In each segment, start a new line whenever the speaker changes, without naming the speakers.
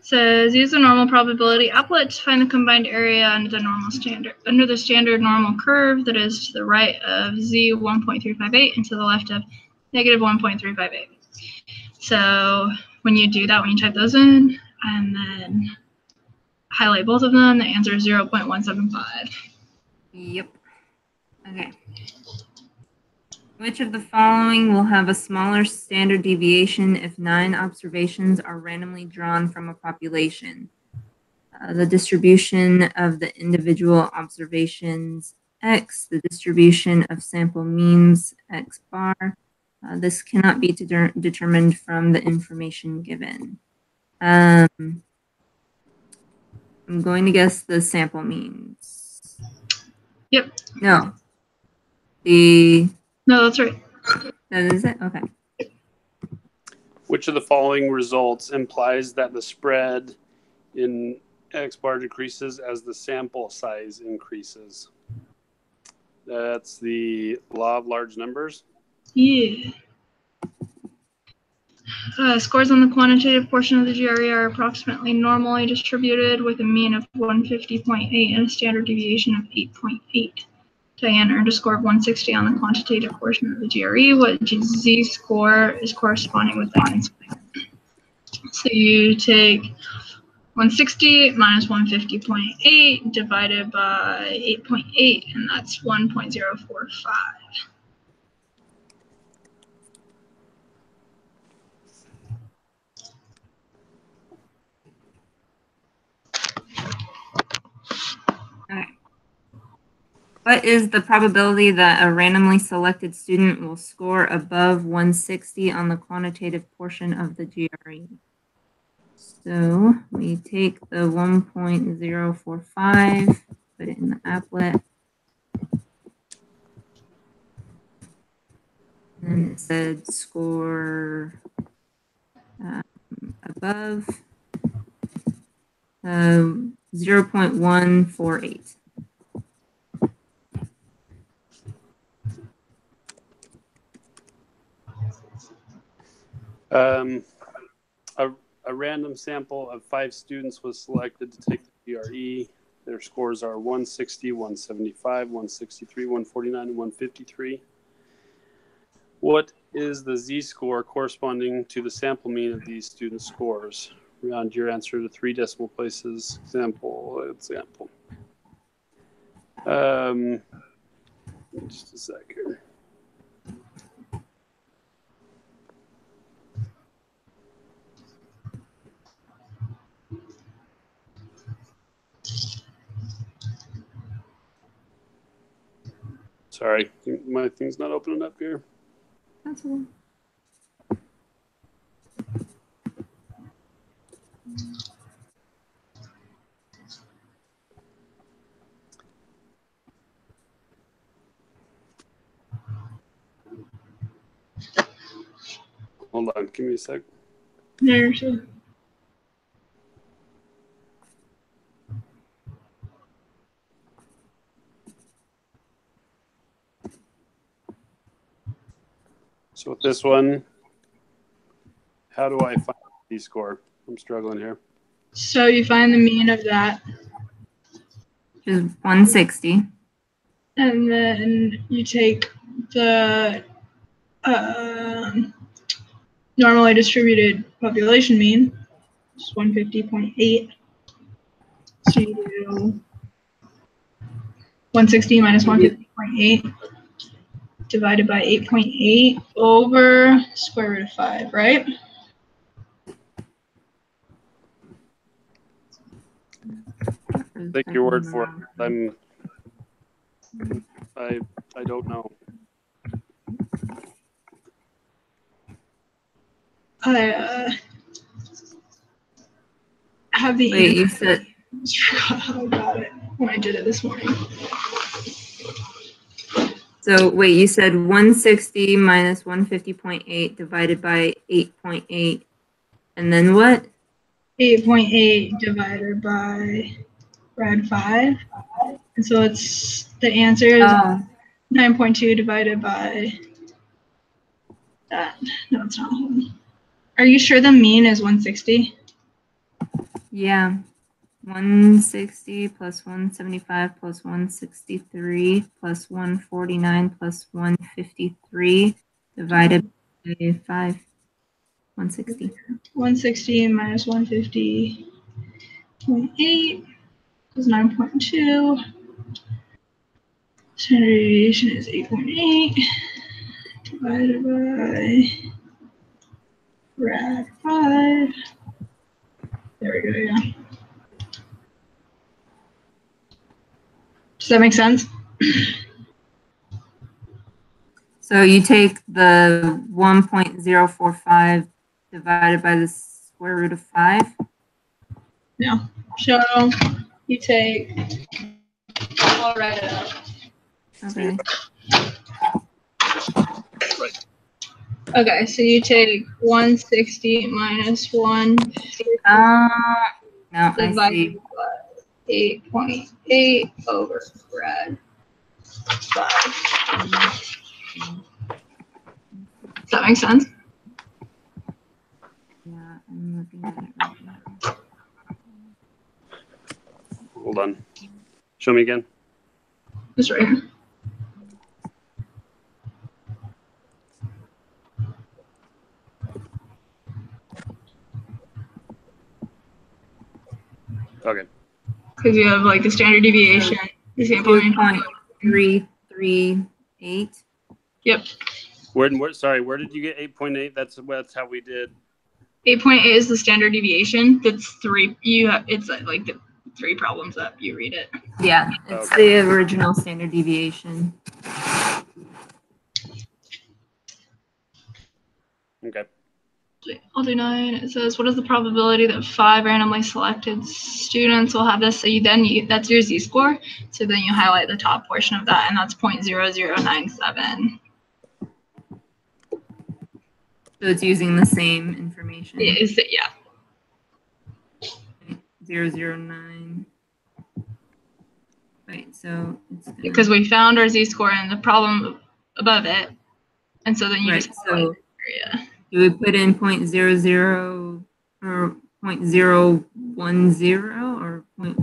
Says use the normal probability applet to find the combined area under the standard normal curve that is to the right of z 1.358 and to the left of negative 1.358. So when you do that, when you type those in and then highlight both of them, the answer is 0.175.
Yep. Okay. Which of the following will have a smaller standard deviation if 9 observations are randomly drawn from a population? The distribution of the individual observations x, the distribution of sample means x bar. This cannot be determined from the information given. I'm going to guess the sample means.
Yep.
No.
No, that's right.
That is it? Okay.
Which of the following results implies that the spread in X bar decreases as the sample size increases? That's the law of large numbers.
Yeah. Scores on the quantitative portion of the GRE are approximately normally distributed with a mean of 150.8 and a standard deviation of 8.8. Diane earned a score of 160 on the quantitative portion of the GRE, which z-score is corresponding with Diane's. So you take 160 minus 150.8 divided by 8.8, and that's 1.045.
Okay. What is the probability that a randomly selected student will score above 160 on the quantitative portion of the GRE? So we take the 1.045, put it in the applet. And it said score above 0.148.
A random sample of 5 students was selected to take the GRE. Their scores are 160, 175, 163, 149, and 153. What is the z-score corresponding to the sample mean of these students' scores? Round your answer to 3 decimal places. Example. Just a sec here. Sorry, my thing's not opening up here.
That's cool.
Hold on, give me a sec.
There's a
So with this one, how do I find the z-score? I'm struggling here.
So you find the mean of that.
Which is 160.
And then you take the normally distributed population mean, which is 150.8. So you do 160 minus 150.8 divided by 8.8 over square root of 5, right?
Take your word for it. I don't know.
I have the
Wait, you said.
I just forgot how I got it when I did it this morning.
So wait, you said 160 minus 150.8 divided by 8.8, and then what?
8.8 divided by rad 5. And so it's the answer is 9.2 divided by that. No, it's not. Are you sure the mean is 160?
Yeah. 160 plus 175 plus 163 plus 149 plus 153 divided by 5. 160.
160 minus 150.8 is 9.2. Standard deviation is 8.8 divided by rad 5. There we go, yeah. Does that make sense?
So you take the 1.045 divided by the square root of 5.
No. So you take, I'll write it up.
Okay.
Okay, so you take 160 minus 150
No, I
divided
see.
by 8.8 over rad 5. Does that make sense?
Yeah, I'm looking at it right now.
Hold on. Show me again.
It's right here.
Okay.
Because you have like the standard deviation, the sample mean.
2.338.
Yep.
Where did you get 8.8? That's how we did.
8.8 is the standard deviation. That's 3. It's like the 3 problems up. You read it.
Yeah, it's the original standard deviation.
Okay.
I'll do 9. It says, what is the probability that 5 randomly selected students will have this? So that's your z-score. So then you highlight the top portion of that, and that's 0.0097.
So it's using the same information.
Is it? Yeah.
009. Right, so it's
Because we found our z-score and the problem above it, and so then you just highlight the area.
Do we put in 0.00 or 0.010 or 0.00?
Put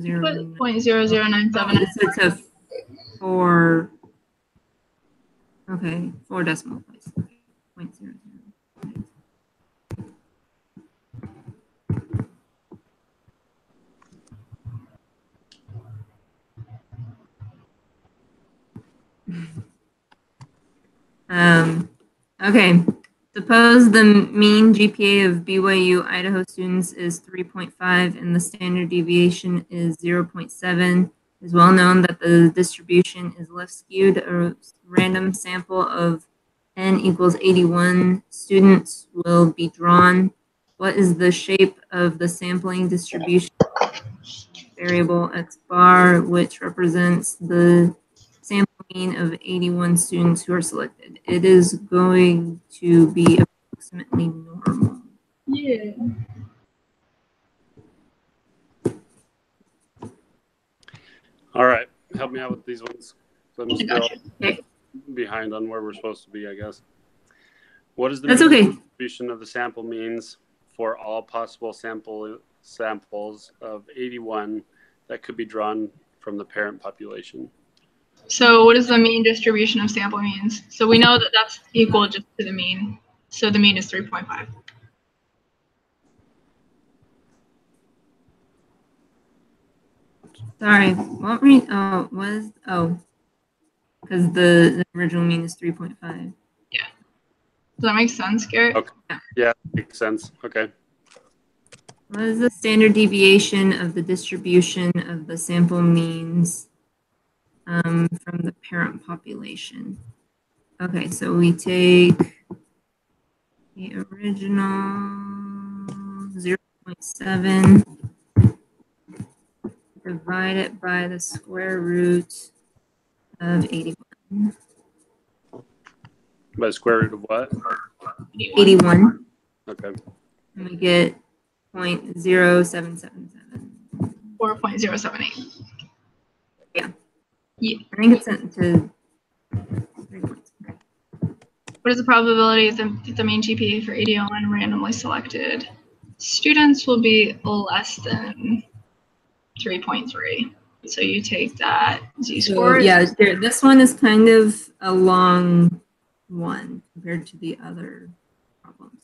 0.0097.
It's a 4. Okay, 4 decimal place. 0.00. Okay. Suppose the mean GPA of BYU Idaho students is 3.5 and the standard deviation is 0.7. It is well known that the distribution is left skewed. A random sample of n equals 81 students will be drawn. What is the shape of the sampling distribution variable x bar, which represents the sample mean of 81 students who are selected? It is going to be approximately normal.
Yeah.
Oh,
All right. Help me out with these ones. So I'm still
okay.
behind on where we're supposed to be, I guess. What is the distribution of the sample means for all possible samples of 81 that could be drawn from the parent population?
So what is the mean distribution of sample means? So we know that that's equal just to the mean. So the mean is 3.5.
Sorry, what were you, because the original mean is 3.5.
Yeah. Does that make sense, Garrett?
Okay. Yeah, makes sense. Okay.
What is the standard deviation of the distribution of the sample means from the parent population? Okay, so we take the original 0.7, divide it by the square root of 81.
By the square root of what?
81.
Okay.
And we get 0.0777.
Or 0.078.
Yeah.
Yeah.
I think it's sent to 3 points. Okay.
What is the probability that the mean GPA for 81 randomly selected students will be less than 3.3. So you take that z-score.
So, yeah, this one is kind of a long one compared to the other problems.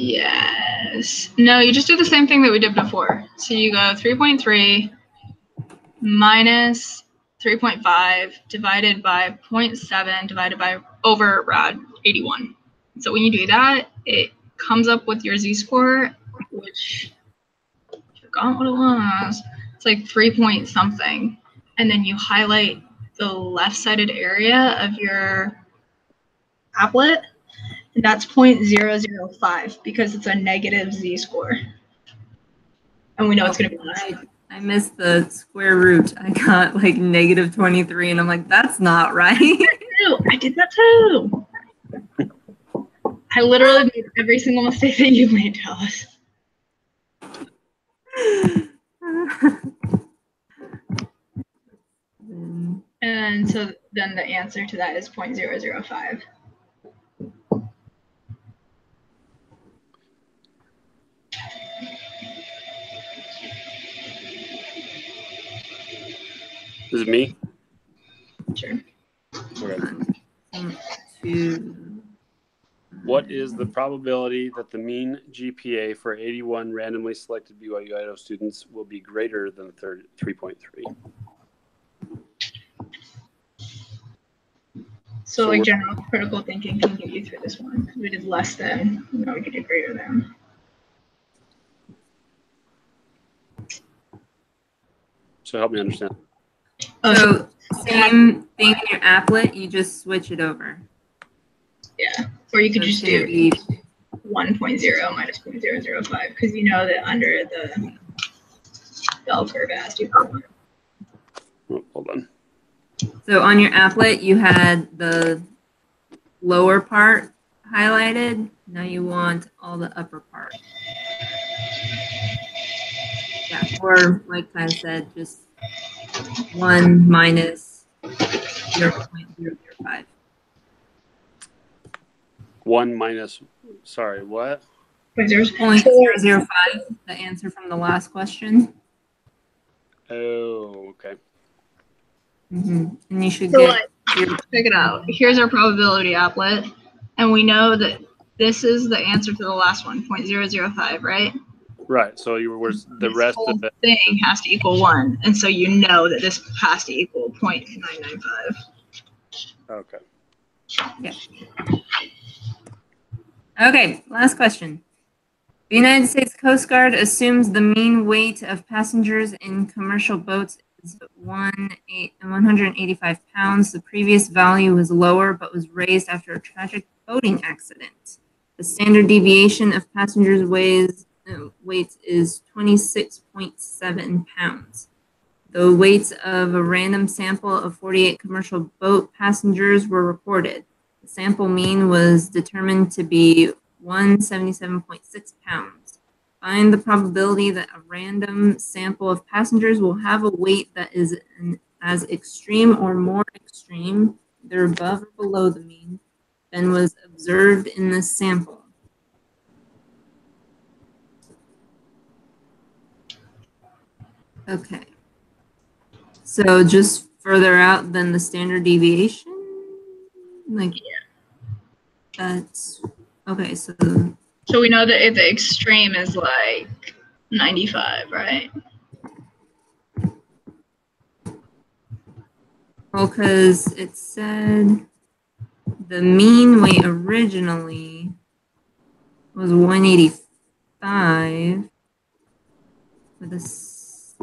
Yes. No, you just do the same thing that we did before. So you go 3.3 minus 3.5 divided by 0.7 divided by over rad 81. So when you do that, it comes up with your z-score, which I forgot what it was. It's like 3 point something. And then you highlight the left-sided area of your applet, and that's 0.005 because it's a negative z-score. And we know it's going to be less.
I missed the square root. I got like negative 23, and I'm like, that's not right.
I did that too. I literally made every single mistake that you made, Alice. And so then the answer to that is 0.005.
Is it me?
Sure.
Okay. What is the probability that the mean GPA for 81 randomly selected BYU Idaho students will be greater than 3.3?
So like general critical thinking can get you through this one. We did less than, now we can do greater than.
So help me understand.
So same thing in your applet, you just switch it over.
Yeah, or you could
So
just do 1.0 minus 0.005 because you know that under the bell curve it has to equal 1.
Oh, hold on.
So on your applet, you had the lower part highlighted. Now you want all the upper part. Yeah, or like Kyle said, just 1 minus 0.005.
1 minus, sorry, what?
0.005, the answer from the last question.
Oh, okay.
And you should
So
get.
check it out. Here's our probability applet, and we know that this is the answer to the last one, 0.005, right?
Right. So you were the
this
rest
whole
of it
thing has to equal 1, and so you know that this has to equal 0.995.
Okay.
Yeah. Okay, last question. The United States Coast Guard assumes the mean weight of passengers in commercial boats is 185 pounds. The previous value was lower, but was raised after a tragic boating accident. The standard deviation of passengers' weight is 26.7 pounds. The weights of a random sample of 48 commercial boat passengers were recorded. The sample mean was determined to be 177.6 pounds. Find the probability that a random sample of passengers will have a weight that is as extreme or more extreme, either above or below the mean, than was observed in this sample. Okay. So just further out than the standard deviation? Like, that's, okay, so.
So we know that the extreme is like 95, right?
Well, because it said the mean weight originally was 185 for this,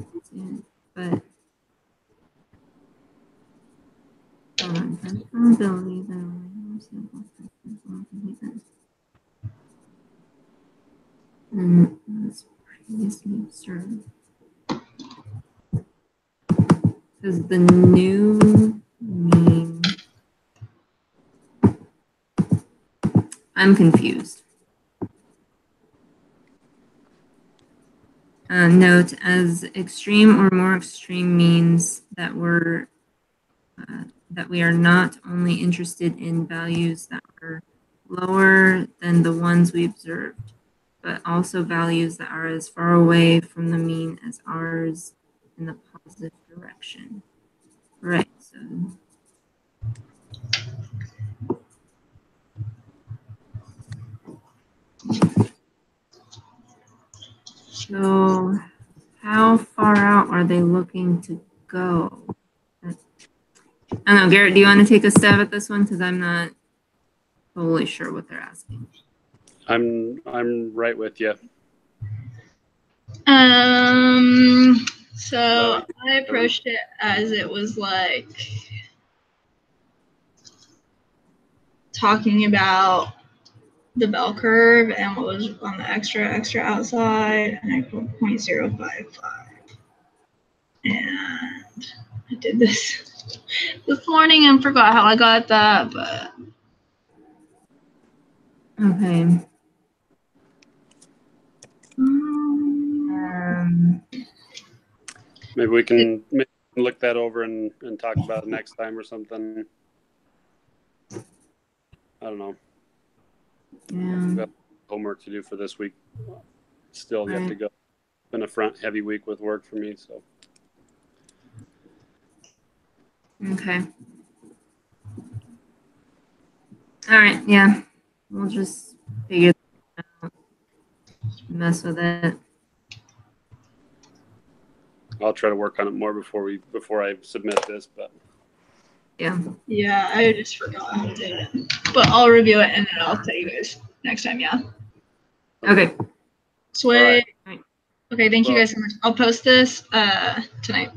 but hold on, probability that and was previously observed. Because the new mean, I'm confused. Note, as extreme or more extreme means that we are not only interested in values that were lower than the ones we observed. but also values that are as far away from the mean as ours in the positive direction. Right, so how far out are they looking to go? I don't know, Garrett, do you want to take a stab at this one? Because I'm not totally sure what they're asking.
I'm right with you.
So I approached it as it was like talking about the bell curve and what was on the extra outside, and I put 0.055. And I did this morning and forgot how I got that, but
Okay.
Maybe we can look that over and talk about it next time or something. I don't know.
Yeah.
We've got homework to do for this week. Still yet to go. It's been a heavy week with work for me, so.
Okay. All right. Yeah. We'll just figure that out. Mess with it.
I'll try to work on it more before I submit this, but.
Yeah, I just forgot how to do it. But I'll review it and then I'll tell you guys next time, yeah.
Okay.
Sweet.
Right.
Okay, thank you guys so much. I'll post this tonight.